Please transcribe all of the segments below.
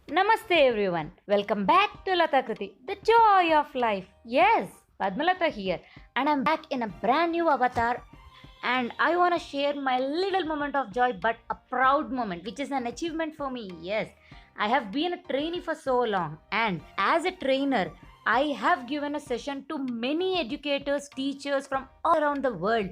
Namaste everyone. Welcome back to Latakriti, the joy of life. Yes, Padmalata here, and I'm back in a brand new avatar. And I want to share my little moment of joy, but a proud moment, which is an achievement for me. Yes, I have been a trainee for so long, and as a trainer, I have given a session to many educators, teachers from all around the world,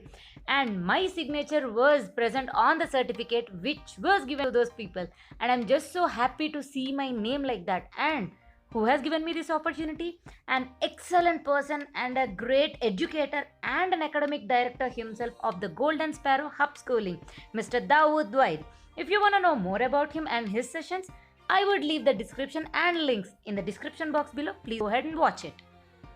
and my signature was present on the certificate which was given to those people. And I'm just so happy to see my name like that. And who has given me this opportunity? An excellent person and a great educator and an academic director himself of the Golden Sparrow Hub Schooling, Mr. Dawood Dwight. If you want to know more about him and his sessions, I would leave the description and links in the description box below. Please go ahead and watch it.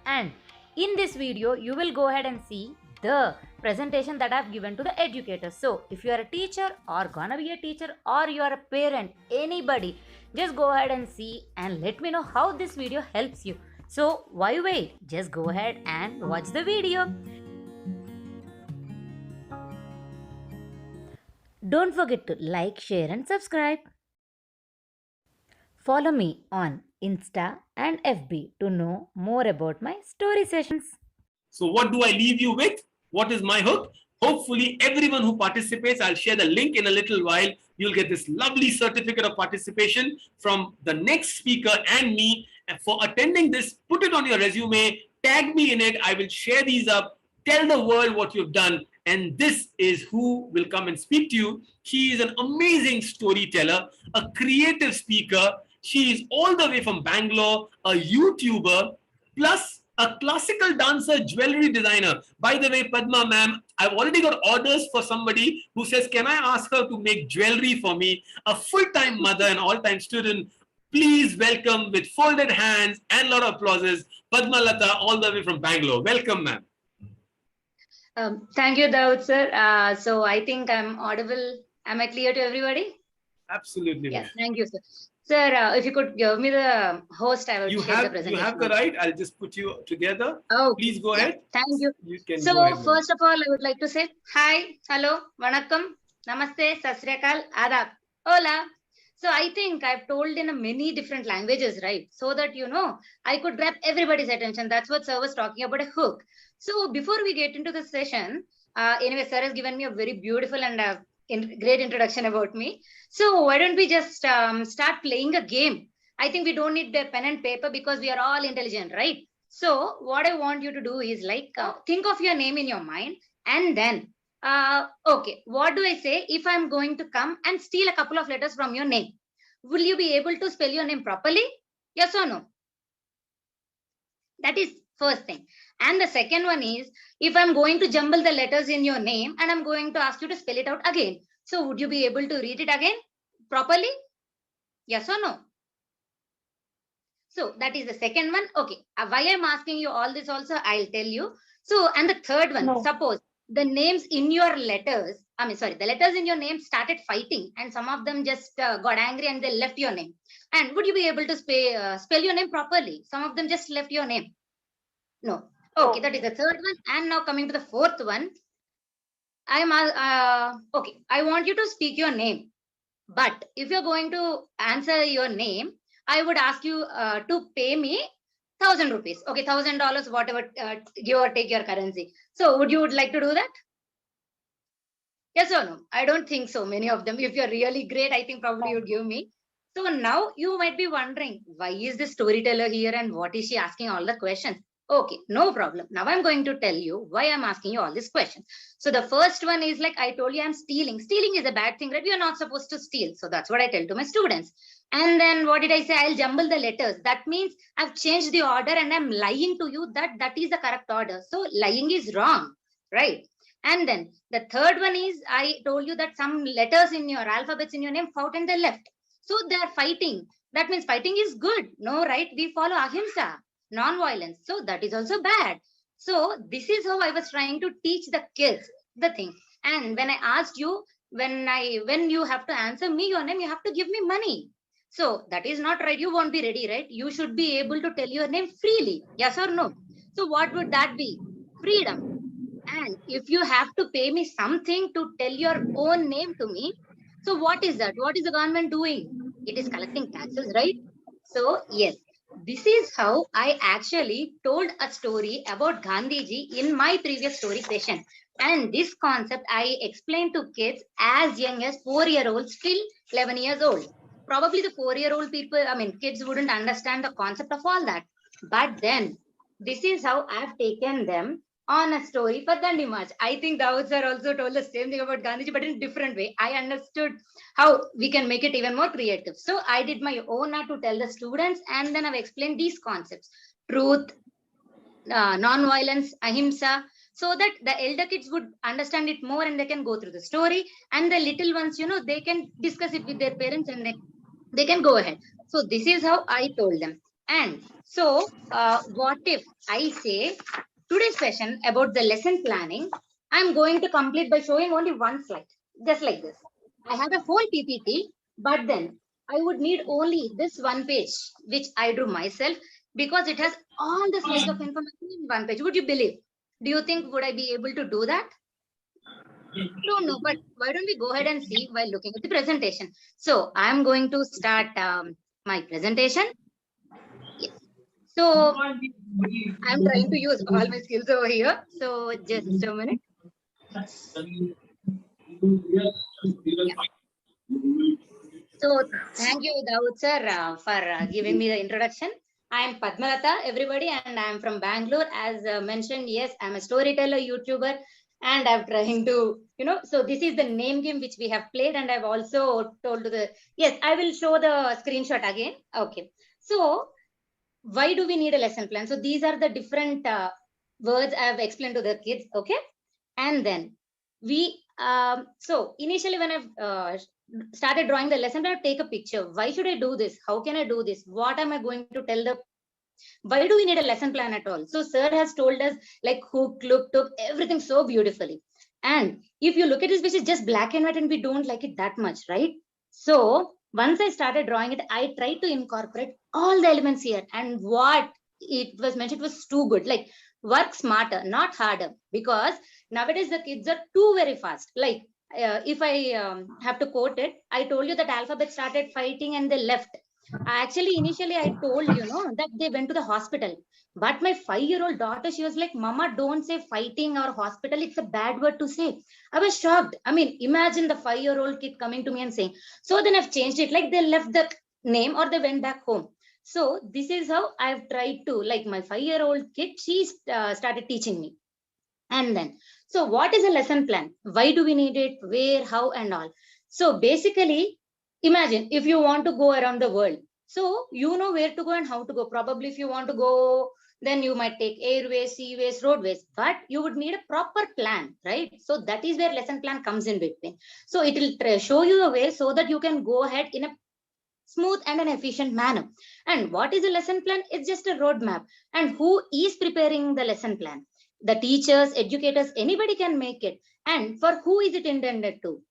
And in this video, you will go ahead and see the presentation that I've given to the educators. So if you are a teacher or gonna be a teacher or you are a parent, anybody, just go ahead and see and let me know how this video helps you. So why wait? Just go ahead and watch the video. Don't forget to like, share and subscribe. Follow me on Insta and FB to know more about my story sessions. So what do I leave you with? What is my hook? Hopefully everyone who participates, I'll share the link in a little while. You'll get this lovely certificate of participation from the next speaker and me. And for attending this, put it on your resume, tag me in it. I will share these up, tell the world what you've done. And this is who will come and speak to you. She is an amazing storyteller, a creative speaker. She is all the way from Bangalore, a YouTuber, plus a classical dancer, jewelry designer. By the way, Padma ma'am, I've already got orders for somebody who says, can I ask her to make jewelry for me? A full-time mother and all-time student. Please welcome with folded hands and a lot of applauses, Padma Lata, all the way from Bangalore. Welcome, ma'am. Thank you, Daud sir. So I think I'm audible. Am I clear to everybody? Absolutely. Yes, thank you, sir. Sir, if you could give me the host, I will share the presentation. You have the right. I'll just put you together. Oh, please go ahead. Thank you. You can so go ahead, first of all, I would like to say hi, hello, vanakkam, namaste, sat sri akal, adab, hola. So I think I've told in many different languages, right? So that, I could grab everybody's attention. That's what sir was talking about, a hook. So before we get into the session, anyway, sir has given me a very beautiful and great introduction about me. So why don't we just start playing a game? I think we don't need the pen and paper because we are all intelligent, right? So what I want you to do is think of your name in your mind and then, okay, what do I say if I'm going to come and steal a couple of letters from your name? Will you be able to spell your name properly? Yes or no? That is first thing. And the second one is, if I'm going to jumble the letters in your name and I'm going to ask you to spell it out again. So would you be able to read it again properly? Yes or no? So that is the second one. Okay. Why I'm asking you all this also, I'll tell you. So, and the third one, suppose the names in your letters, the letters in your name started fighting and some of them just got angry and they left your name. And would you be able to spell your name properly? Some of them just left your name. No. Okay, that is the third one. And now coming to the fourth one, okay, I want you to speak your name. But if you're going to answer your name, I would ask you to pay me 1,000 rupees. Okay, $1,000, whatever, give or take your currency. So would you like to do that? Yes or no? I don't think so. Many of them, if you're really great, I think probably you'd give me. So now you might be wondering, why is the storyteller here and what is she asking all the questions? Okay, no problem. Now I'm going to tell you why I'm asking you all these questions. So the first one is like I told you, I'm stealing. Stealing is a bad thing, right? We are not supposed to steal. So that's what I tell to my students. And then what did I say? I'll jumble the letters. That means I've changed the order and I'm lying to you that that is the correct order. So lying is wrong, right? And then the third one is I told you that some letters in your alphabets in your name fought and they left. So they are fighting. That means fighting is good. No, right? We follow ahimsa, non-violence. So that is also bad. So this is how I was trying to teach the kids the thing. And when I asked you, when you have to answer me your name, you have to give me money. So that is not right. You won't be ready, right? You should be able to tell your name freely. Yes or no? So what would that be? Freedom. And if you have to pay me something to tell your own name to me, so what is that? What is the government doing? It is collecting taxes, right? So, yes, this is how I actually told a story about Gandhiji in my previous story session. And this concept I explained to kids as young as 4-year-olds till 11 years old. Probably the 4-year-old people, I mean, kids wouldn't understand the concept of all that. But then, this is how I've taken them on a story for Dandi March. I think Dawood sir also told the same thing about Gandhiji, but in a different way. I understood how we can make it even more creative. So I did my own art to tell the students, and then I've explained these concepts: truth, non-violence, ahimsa, so that the elder kids would understand it more and they can go through the story. And the little ones, they can discuss it with their parents and they can go ahead. So this is how I told them. And so, what if I say today's session about the lesson planning? I'm going to complete by showing only one slide, just like this. I have a whole PPT, but then I would need only this one page, which I drew myself, because it has all the slides of information in one page. Would you believe? Do you think would I be able to do that? Don't know, but why don't we go ahead and see while looking at the presentation? So I'm going to start my presentation. Yes. So I'm trying to use all my skills over here. So just a minute. Yeah. So thank you, Dawood sir, for giving me the introduction. I am Padmalata, everybody, and I am from Bangalore. As mentioned, yes, I'm a storyteller, YouTuber, and I'm trying to, so this is the name game which we have played, and I've also told to the, yes, I will show the screenshot again. Okay. So why do we need a lesson plan? So these are the different words I've explained to the kids. Okay. And then so initially when I've started drawing the lesson plan, I take a picture. Why should I do this? How can I do this? What am I going to tell the, why do we need a lesson plan at all? So sir has told us like hook, look, took everything so beautifully. And if you look at this, which is just black and white, and we don't like it that much, right? So once I started drawing it, I tried to incorporate all the elements here. And what it was mentioned was too good. Like work smarter, not harder, because nowadays the kids are too very fast. Like if I have to quote it, I told you that alphabet started fighting and they left. Actually, initially I told that they went to the hospital. But my 5-year-old daughter, she was like, Mama, don't say fighting or hospital. It's a bad word to say. I was shocked. I mean, imagine the 5-year-old kid coming to me and saying, so then I've changed it. Like they left the name or they went back home. So this is how I've tried to, like my 5-year-old kid, she started teaching me. And then, so what is a lesson plan? Why do we need it? Where, how, and all? So basically, imagine if you want to go around the world. So you know where to go and how to go. Probably if you want to go, then you might take airways, seaways, roadways, but you would need a proper plan, right? So that is where lesson plan comes in between. So it will show you a way so that you can go ahead in a smooth and an efficient manner. And what is a lesson plan? It's just a roadmap. And who is preparing the lesson plan? The teachers, educators, anybody can make it. And for who is it intended to?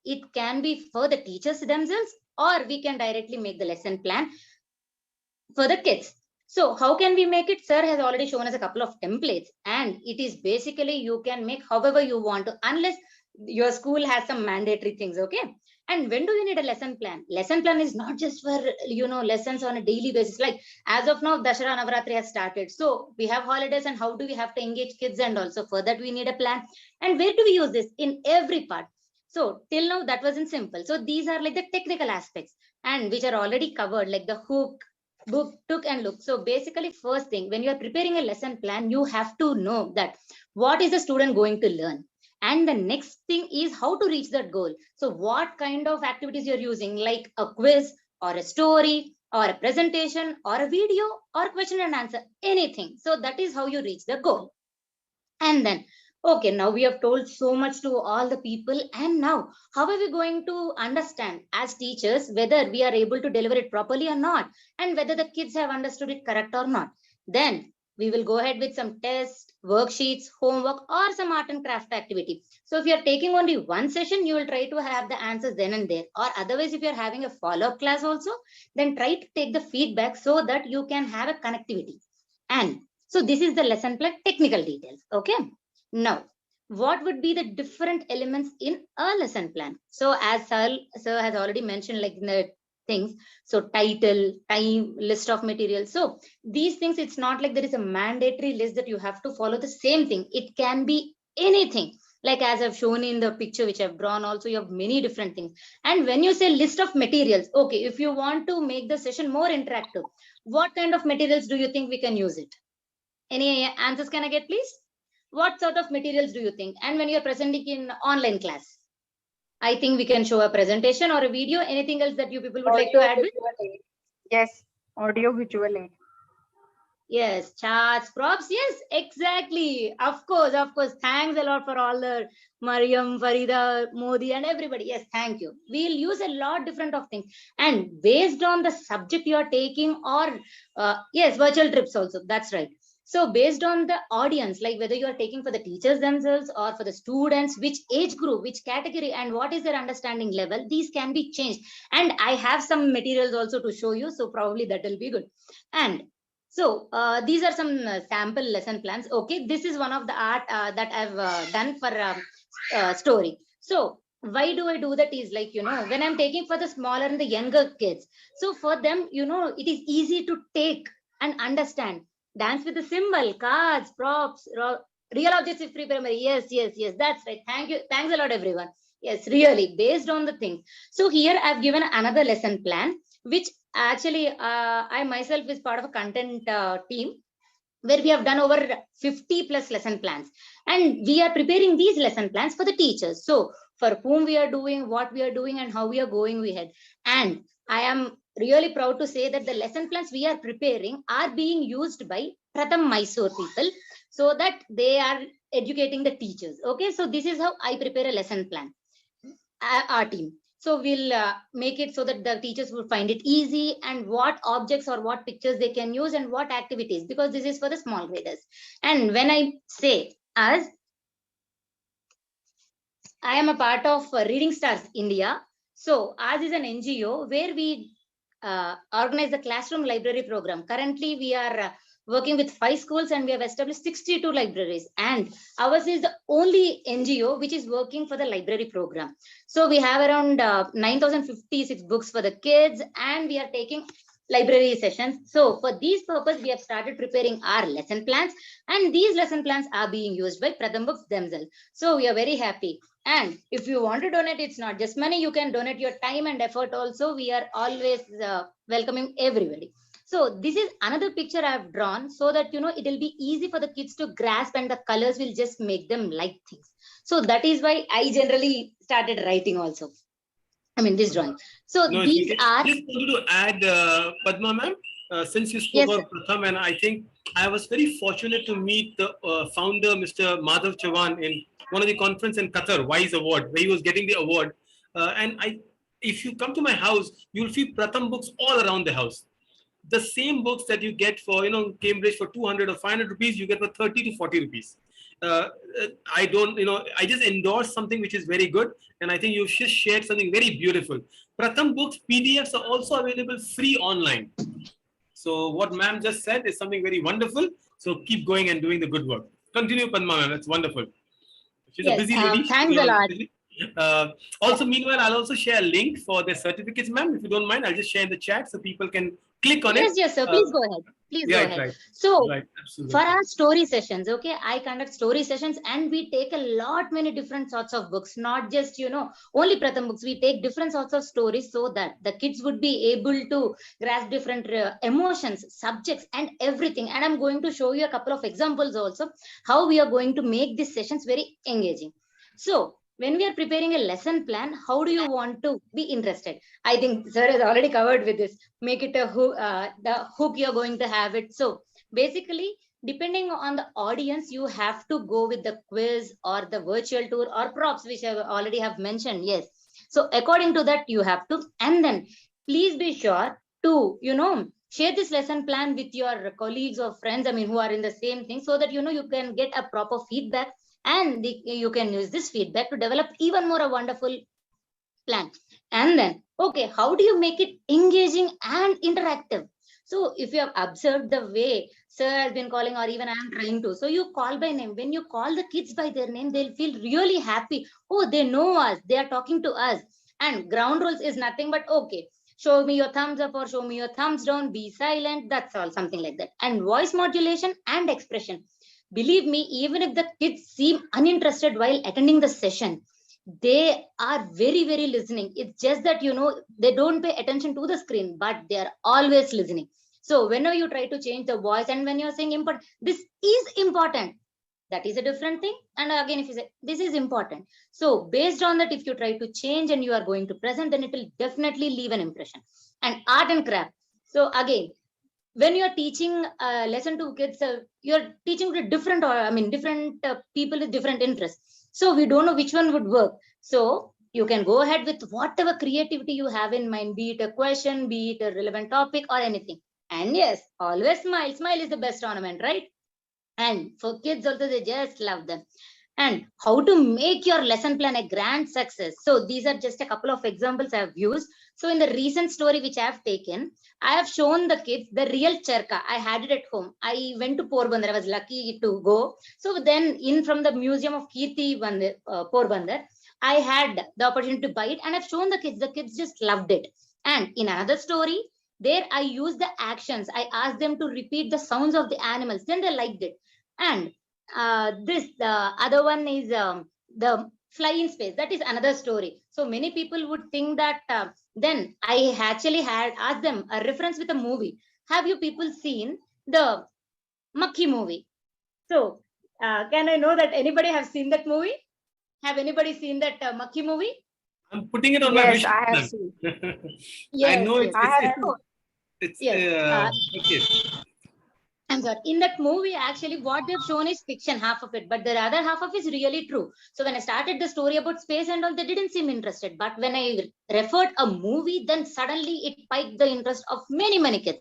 It can be for the teachers themselves, or we can directly make the lesson plan for the kids. So how can we make it? Sir has already shown us a couple of templates, and it is basically you can make however you want to, unless your school has some mandatory things. Okay. And when do we need a lesson plan? Lesson plan is not just for lessons on a daily basis. Like as of now, Dashara Navaratri has started, so we have holidays, and how do we have to engage kids? And also for that we need a plan. And where do we use this? In every part. So till now that wasn't simple. So these are like the technical aspects, and which are already covered, like the hook, book, took, and look. So basically, first thing, when you are preparing a lesson plan, you have to know that what is the student going to learn. And the next thing is how to reach that goal. So what kind of activities you're using, like a quiz or a story or a presentation or a video or question and answer, anything. So that is how you reach the goal. And then, okay, now we have told so much to all the people. And now, how are we going to understand as teachers whether we are able to deliver it properly or not, and whether the kids have understood it correct or not? Then we will go ahead with some tests, worksheets, homework, or some art and craft activity. So if you're taking only one session, you will try to have the answers then and there. Or otherwise, if you're having a follow-up class also, then try to take the feedback so that you can have a connectivity. And so this is the lesson plan technical details. Okay. Now, what would be the different elements in a lesson plan? So as sir has already mentioned, like in the things. So title, time, list of materials. So these things, it's not like there is a mandatory list that you have to follow the same thing. It can be anything. Like as I've shown in the picture which I've drawn also, you have many different things. And when you say list of materials, okay, if you want to make the session more interactive, what kind of materials do you think we can use it? Any answers can I get, please? What sort of materials do you think? And when you're presenting in online class, I think we can show a presentation or a video. Anything else that you people would like to add with? Visual aid. Yes, audio visual aid. Yes, charts, props. Yes, exactly. Of course, of course. Thanks a lot for all the Mariam, Farida, Modi, and everybody. Yes, thank you. We'll use a lot different of things. And based on the subject you're taking, or yes, virtual trips also. That's right. So based on the audience, like whether you are taking for the teachers themselves or for the students, which age group, which category, and what is their understanding level, these can be changed. And I have some materials also to show you. So probably that will be good. And so these are some sample lesson plans. Okay, this is one of the art that I've done for story. So why do I do that is like, when I'm taking for the smaller and the younger kids. So for them, it is easy to take and understand. Dance with the symbol, cards, props, real objects is pre-primary. Yes, yes, yes, that's right. Thank you. Thanks a lot, everyone. Yes, really, based on the things. So here I've given another lesson plan, which actually I myself is part of a content team where we have done over 50 plus lesson plans. And we are preparing these lesson plans for the teachers. So for whom we are doing, what we are doing, and how we are going ahead. And I am really proud to say that the lesson plans we are preparing are being used by Pratham Mysore people so that they are educating the teachers. Okay, so this is how I prepare a lesson plan, our team. So we'll make it so that the teachers will find it easy, and what objects or what pictures they can use and what activities, because this is for the small graders. And when I say us, I am a part of Reading Stars India. So ours is an NGO where we organize the classroom library program. Currently, we are working with 5 schools and we have established 62 libraries. And ours is the only NGO which is working for the library program. So we have around 9,056 books for the kids, and we are taking library sessions. So for these purpose, we have started preparing our lesson plans, and these lesson plans are being used by Pratham Books themselves. So we are very happy. And if you want to donate, it's not just money. You can donate your time and effort also. We are always welcoming everybody. So this is another picture I have drawn so that, it will be easy for the kids to grasp, and the colors will just make them like things. So that is why I generally started writing also. I mean, this drawing. So No, these are... Just wanted to add, Padma ma'am, since you spoke Yes, about Pratham, and I think I was very fortunate to meet the founder, Mr. Madhav Chavan, in one of the conference in Qatar, WISE Award, where he was getting the award. If you come to my house, you'll see Pratham books all around the house. The same books that you get for, Cambridge for 200 or 500 rupees, you get for 30 to 40 rupees. I don't, I just endorse something which is very good. And I think you've just shared something very beautiful. Pratham books, PDFs are also available free online. So what ma'am just said is something very wonderful. So keep going and doing the good work. Continue, Padma ma'am. That's wonderful. She's a busy lady. Thanks a lot. Also, meanwhile, I'll also share a link for their certificates, ma'am. If you don't mind, I'll just share in the chat so people can click on it. Yes, sir. Please go ahead. Please go ahead. Right. So Right, absolutely. for our story sessions, okay, I conduct story sessions, and we take many different sorts of books, not just, only Pratham books. We take different sorts of stories so that the kids would be able to grasp different emotions, subjects, and everything. And I'm going to show you a couple of examples also, how we are going to make these sessions very engaging. So when we are preparing a lesson plan, how do you want to be interested? I think sir has already covered with this. Make it a hook, the hook you're going to have it. So basically, depending on the audience, you have to go with the quiz or the virtual tour or props, which I already have mentioned. Yes. So according to that, you have to, and then please be sure to, share this lesson plan with your colleagues or friends, who are in the same thing, so that, you can get a proper feedback. And you can use this feedback to develop even more a wonderful plan. And then, okay, how do you make it engaging and interactive? So if you have observed the way sir has been calling, or even I am trying to, so you call by name. When you call the kids by their name, they'll feel really happy. Oh, they know us. They are talking to us. And ground rules is nothing but, okay, show me your thumbs up or show me your thumbs down, be silent, that's all, something like that. And voice modulation and expression. Believe me, even if the kids seem uninterested while attending the session, they are very, very listening. It's just that, they don't pay attention to the screen, but they are always listening. So whenever you try to change the voice and when you're saying important, this is important, that is a different thing. And again, if you say this is important, so based on that, if you try to change and you are going to present, then it will definitely leave an impression. And art and craft. So again, when you're teaching a lesson to kids, you're teaching to different, different people with different interests. So we don't know which one would work. So you can go ahead with whatever creativity you have in mind, be it a question, be it a relevant topic or anything. And yes, always smile. Smile is the best ornament, right? And for kids also, they just love them. And how to make your lesson plan a grand success. So these are just a couple of examples I have used. So in the recent story which I have taken, I have shown the kids the real charka. I had it at home. I went to Porbandar. I was lucky to go. So then in from the Museum of Kirti Porbandar, I had the opportunity to buy it and I've shown the kids. The kids just loved it. And in another story, there I used the actions. I asked them to repeat the sounds of the animals. Then they liked it. And the other one is the fly in space. That is another story. So many people would think that then I actually had asked them a reference with a movie. Have you people seen the Makhi movie? So can I know that anybody have seen that movie? Have anybody seen that Makhi movie? I'm putting it on my Yes, wish I have list. seen. I Yes, know yes. I have it's, seen. it's Yes. okay. I'm sorry. In that movie, actually, what they've shown is fiction, half of it, but the other half of it is really true. So when I started the story about space and all, they didn't seem interested. But when I referred a movie, then suddenly it spiked the interest of many, many kids.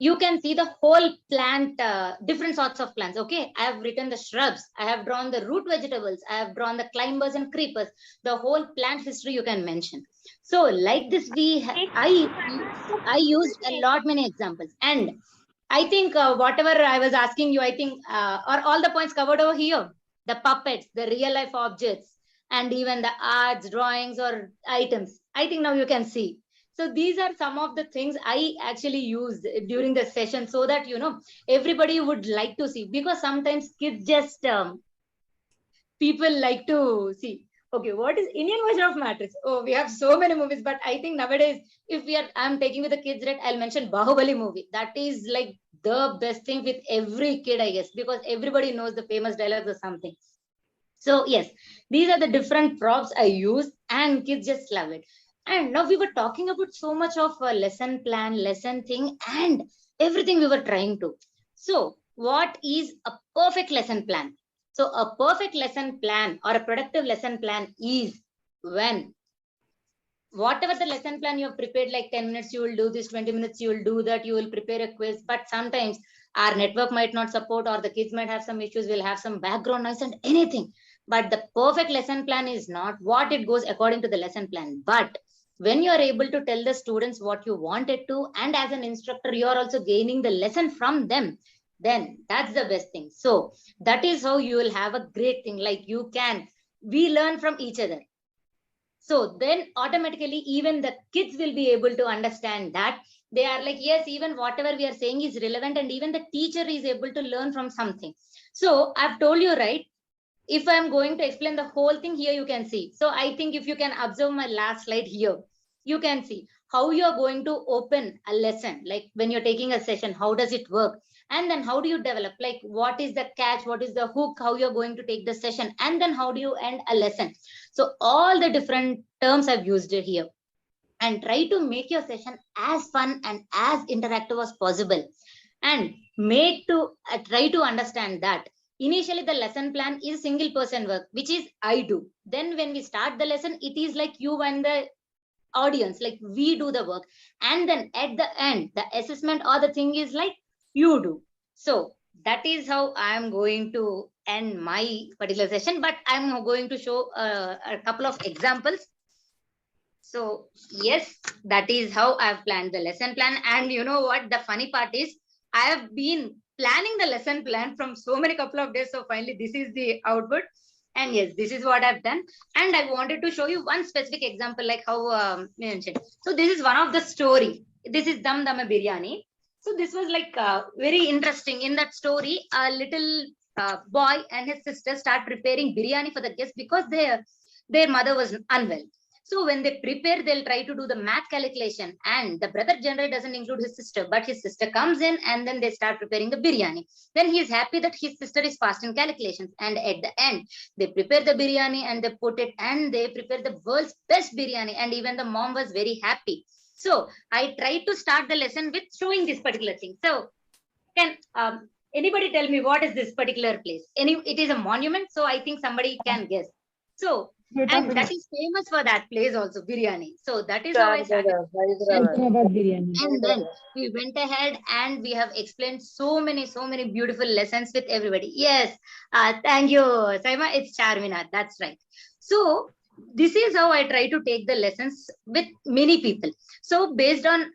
You can see the whole plant, different sorts of plants. Okay, I have written the shrubs, I have drawn the root vegetables, I have drawn the climbers and creepers, the whole plant history you can mention. So like this, I used a lot many examples. And I think whatever I was asking you, I think are all the points covered over here. The puppets, the real life objects, and even the arts, drawings, or items. I think now you can see. So these are some of the things I actually used during the session so that, everybody would like to see, because sometimes kids just, people like to see, okay, what is Indian version of Matrix? Oh, we have so many movies, but I think nowadays, if I'm taking with the kids, right, I'll mention Bahubali movie. That is like the best thing with every kid, I guess, because everybody knows the famous dialogues or something. So yes, these are the different props I use and kids just love it. And now we were talking about so much of a lesson plan, lesson thing, and everything we were trying to. So what is a perfect lesson plan? So a perfect lesson plan or a productive lesson plan is when whatever the lesson plan you have prepared, like 10 minutes you will do this, 20 minutes you will do that, you will prepare a quiz, but sometimes our network might not support or the kids might have some issues, will have some background noise and anything. But the perfect lesson plan is not what it goes according to the lesson plan, but when you are able to tell the students what you wanted to, and as an instructor you are also gaining the lesson from them, then that's the best thing. So that is how you will have a great thing. Like we learn from each other. So then automatically even the kids will be able to understand that they are like, yes, even whatever we are saying is relevant, and even the teacher is able to learn from something. So I've told you, right? If I'm going to explain the whole thing here, you can see. So I think if you can observe my last slide here, you can see how you're going to open a lesson. Like when you're taking a session, how does it work? And then how do you develop? Like what is the catch? What is the hook? How you're going to take the session? And then how do you end a lesson? So all the different terms I've used here. And try to make your session as fun and as interactive as possible. And try to understand that initially the lesson plan is single person work, which is I do. Then when we start the lesson, it is like you and the audience, like we do the work. And then at the end, the assessment or the thing is like you do. So that is how I'm going to end my particular session, but I'm going to show a couple of examples. So yes, that is how I've planned the lesson plan. And you know what? The funny part is I have been planning the lesson plan from so many couple of days. So finally, this is the output. And yes, this is what I've done. And I wanted to show you one specific example, like how mentioned. So this is one of the story. This is Dum Dama Biryani. So this was like very interesting. In that story, a little boy and his sister start preparing biryani for the guests because their mother was unwell. So when they prepare, they'll try to do the math calculation. And the brother generally doesn't include his sister, but his sister comes in and then they start preparing the biryani. Then he is happy that his sister is fast in calculations. And at the end, they prepare the biryani and they put it and they prepare the world's best biryani. And even the mom was very happy. So I tried to start the lesson with showing this particular thing. So can anybody tell me what is this particular place? It is a monument, so I think somebody can guess. So and that is famous for that place also, biryani. So that is how I started. And then we went ahead and we have explained so many beautiful lessons with everybody. Yes, thank you, Saima. It's Charmina. That's right. So this is how I try to take the lessons with many people. So based on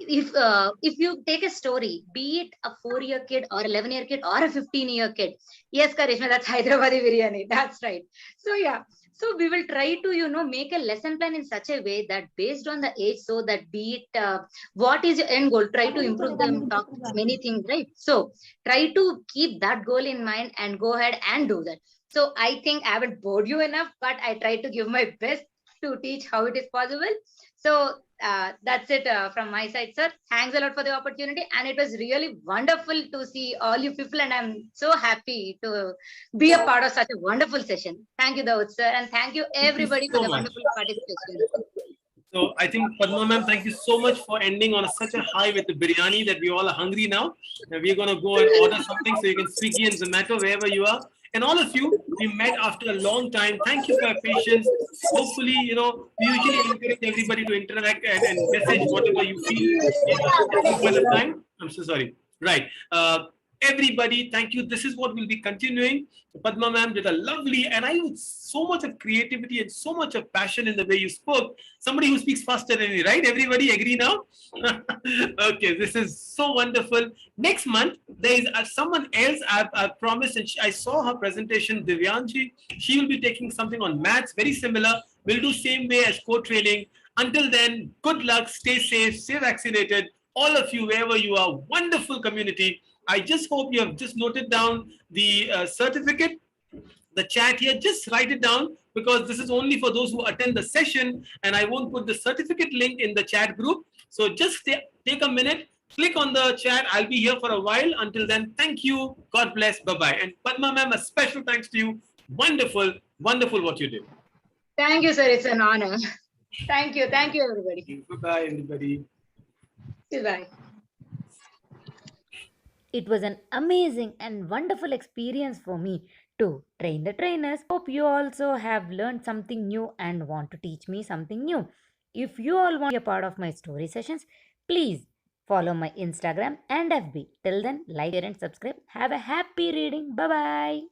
if you take a story, be it a 4-year kid or 11-year kid or a 15-year kid, yes, Karishma, that's Hyderabadi biryani. That's right. So yeah, so we will try to make a lesson plan in such a way that based on the age, so that be it what is your end goal, try to improve them, talk many things, right? So try to keep that goal in mind and go ahead and do that. So I think I haven't bored you enough, but I try to give my best to teach how it is possible. So that's it from my side, sir. Thanks a lot for the opportunity. And it was really wonderful to see all you people. And I'm so happy to be a part of such a wonderful session. Thank you, Dawood, sir. And thank you, everybody, so for the much. wonderful participation. So I think Padma ma'am, thank you so much for ending on such a high with the biryani that we all are hungry now. And we're going to go and order something so you can Swiggy and Zomato wherever you are. And all of you, we met after a long time. Thank you for your patience. Hopefully, we usually encourage everybody to interact and message whatever you feel at some point of time. I'm so sorry. Right. Everybody, thank you. This is what we'll be continuing. Padma ma'am did a lovely, and I with so much of creativity and so much of passion in the way you spoke. Somebody who speaks faster than me, right? Everybody agree now? Okay, this is so wonderful. Next month, there is someone else I've promised, and I saw her presentation, Divyanji. She will be taking something on maths, very similar. We'll do same way as co-training. Until then, good luck, stay safe, stay vaccinated. All of you, wherever you are, wonderful community. I just hope you have just noted down the certificate, the chat here. Just write it down because this is only for those who attend the session, and I won't put the certificate link in the chat group. So just take a minute, click on the chat. I'll be here for a while. Until then, thank you. God bless. Bye-bye. And Padma ma'am, a special thanks to you. Wonderful, wonderful what you did. Thank you, sir. It's an honor. Thank you. Thank you, everybody. Bye-bye, everybody. Goodbye. It was an amazing and wonderful experience for me to train the trainers. Hope you also have learned something new and want to teach me something new. If you all want to be a part of my story sessions, please follow my Instagram and FB. Till then, like, share, and subscribe. Have a happy reading. Bye bye.